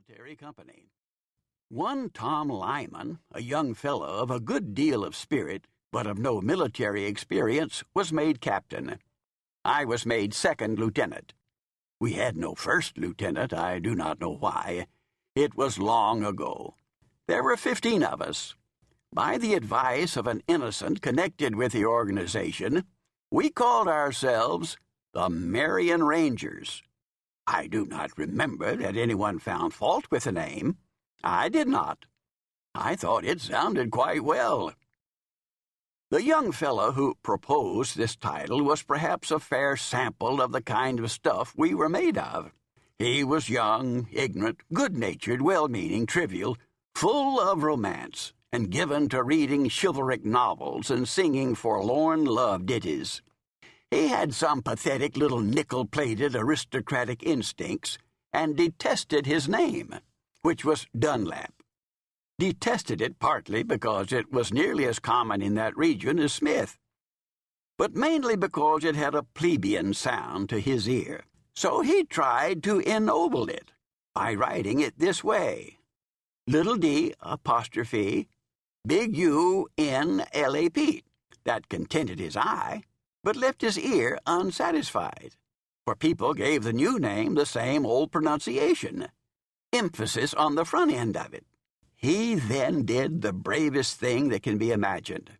military company. One Tom Lyman, a young fellow of a good deal of spirit, but of no military experience, was made captain. I was made second lieutenant. We had no first lieutenant, I do not know why. It was long ago. There were 15 of us. By the advice of an innocent connected with the organization, we called ourselves the Marion Rangers. I do not remember that anyone found fault with the name. I did not. I thought it sounded quite well. The young fellow who proposed this title was perhaps a fair sample of the kind of stuff we were made of. He was young, ignorant, good-natured, well-meaning, trivial, full of romance, and given to reading chivalric novels and singing forlorn love ditties. He had some pathetic little nickel-plated aristocratic instincts and detested his name, which was Dunlap. Detested it partly because it was nearly as common in that region as Smith, but mainly because it had a plebeian sound to his ear. So he tried to ennoble it by writing it this way: little d apostrophe big U N L A P. That contented his eye, but left his ear unsatisfied, for people gave the new name the same old pronunciation, emphasis on the front end of it. He then did the bravest thing that can be imagined,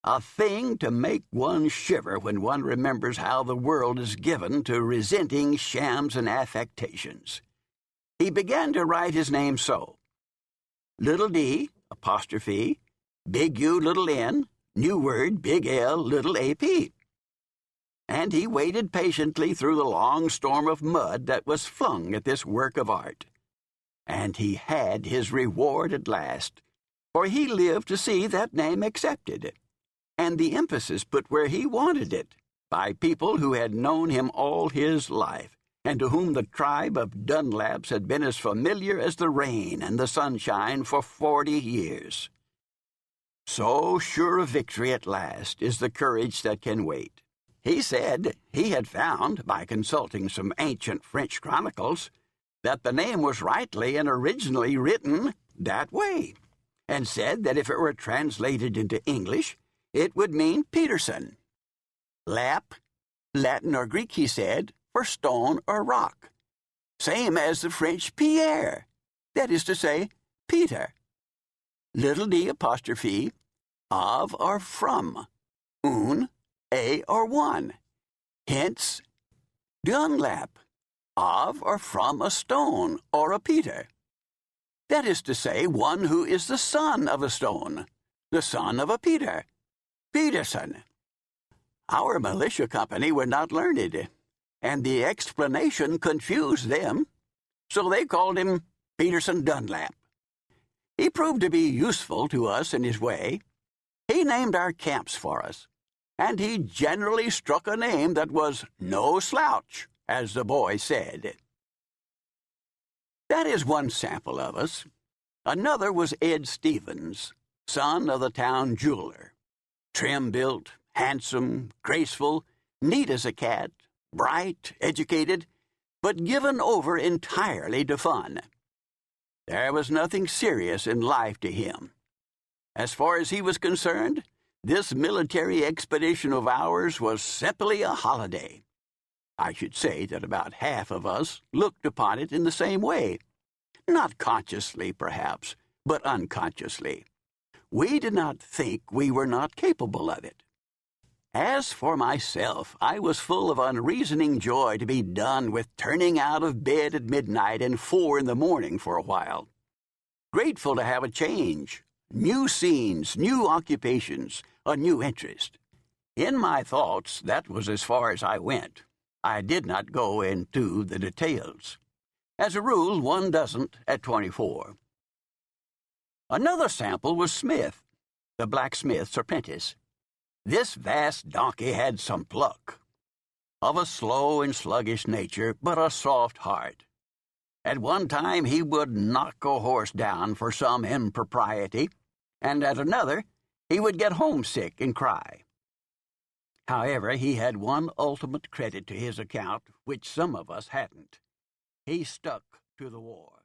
a thing to make one shiver when one remembers how the world is given to resenting shams and affectations. He began to write his name so: little d apostrophe big U little n new word big L little AP. And he waited patiently through the long storm of mud that was flung at this work of art. And he had his reward at last, for he lived to see that name accepted, and the emphasis put where he wanted it, by people who had known him all his life, and to whom the tribe of Dunlaps had been as familiar as the rain and the sunshine for 40 years. So sure of victory at last is the courage that can wait. He said he had found, by consulting some ancient French chronicles, that the name was rightly and originally written that way, and said that if it were translated into English, it would mean Peterson. Lap, Latin or Greek, he said, for stone or rock, same as the French Pierre, that is to say, Peter. Little d apostrophe, of or from, un, a or one, hence Dunlap, of or from a stone or a Peter. That is to say, one who is the son of a stone, the son of a Peter, Peterson. Our militia company were not learned, and the explanation confused them, so they called him Peterson Dunlap. He proved to be useful to us in his way. He named our camps for us, and he generally struck a name that was no slouch, as the boy said. That is one sample of us. Another was Ed Stevens, son of the town jeweler. Trim-built, handsome, graceful, neat as a cat, bright, educated, but given over entirely to fun. There was nothing serious in life to him. As far as he was concerned, this military expedition of ours was simply a holiday. I should say that about half of us looked upon it in the same way. Not consciously, perhaps, but unconsciously. We did not think we were not capable of it. As for myself, I was full of unreasoning joy to be done with turning out of bed at midnight and 4 in the morning for a while. Grateful to have a change, new scenes, new occupations, a new interest. In my thoughts, that was as far as I went. I did not go into the details. As a rule, one doesn't at 24. Another sample was Smith, the blacksmith's apprentice. This vast donkey had some pluck, of a slow and sluggish nature, but a soft heart. At one time he would knock a horse down for some impropriety, and at another he would get homesick and cry. However, he had one ultimate credit to his account, which some of us hadn't. He stuck to the war.